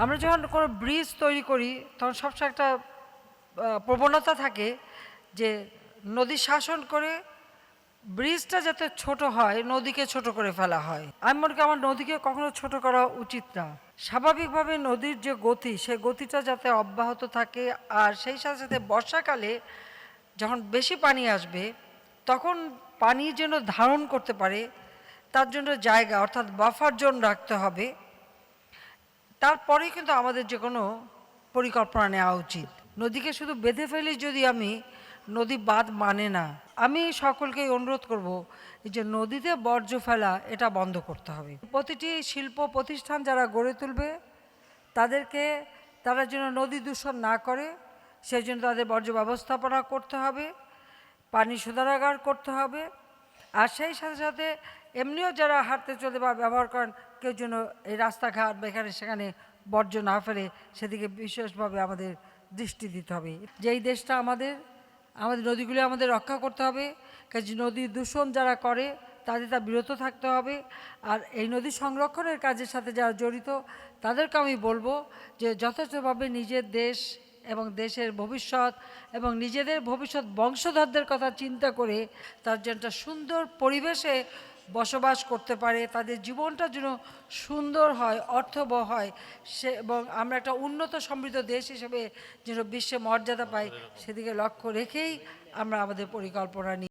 আমরা যখন কোনো ব্রিজ তৈরি করি তখন সবসময় একটা প্রবণতা থাকে যে নদী শাসন করে ব্রিজটা যাতে ছোট হয় নদীকে ছোট করে ফেলা হয়। আমি মনে করি আমার নদীকে কখনো ছোট করা উচিত না। স্বাভাবিকভাবে নদীর যে গতি সেই গতিটা যাতে অব্যাহত থাকে, আর সেই সাথে সাথে বর্ষাকালে যখন বেশি পানি আসবে তখন পানি যেন ধারণ করতে পারে তার জন্য জায়গা অর্থাৎ বাফার জোন রাখতে হবে। তারপরেই কিন্তু আমাদের যে কোনো পরিকল্পনা নেওয়া উচিত। নদীকে শুধু বেঁধে ফেলি যদি আমি, নদী বাঁধ মানে না। আমি সকলকে অনুরোধ করব এই যে নদীতে বর্জ্য ফেলা এটা বন্ধ করতে হবে। প্রতিটি শিল্প প্রতিষ্ঠান যারা গড়ে তুলবে তারা যেন নদী দূষণ না করে সেই জন্য তাদের বর্জ্য ব্যবস্থাপনা করতে হবে, পানি শোধনাগার করতে হবে। আর সেই সাথে সাথে এমনিও যারা হাঁটতে চলতে বা ব্যবহার করেন কেউ যেন এই রাস্তাঘাট বা এখানে সেখানে বর্জ্য না ফেলে সেদিকে বিশেষভাবে আমাদের দৃষ্টি দিতে হবে। যে এই দেশটা আমাদের নদীগুলি আমাদের রক্ষা করতে হবে। কাজে নদী দূষণ যারা করে তাদের তা বিরত থাকতে হবে। আর এই নদী সংরক্ষণের কাজের সাথে যারা জড়িত তাদেরকে আমি বলবো যে যথেষ্টভাবে নিজের দেশ এবং দেশের ভবিষ্যৎ এবং নিজেদের ভবিষ্যৎ বংশধরদের কথা চিন্তা করে তার জন্য একটা সুন্দর পরিবেশে বসবাস করতে পারে, তাদের জীবনটা যেন সুন্দর হয়, অর্থবহ হয়, এবং আমরা একটা উন্নত সমৃদ্ধ দেশ হিসেবে যেন বিশ্বে মর্যাদা পাই সেদিকে লক্ষ্য রেখেই আমরা আমাদের পরিকল্পনা নিই।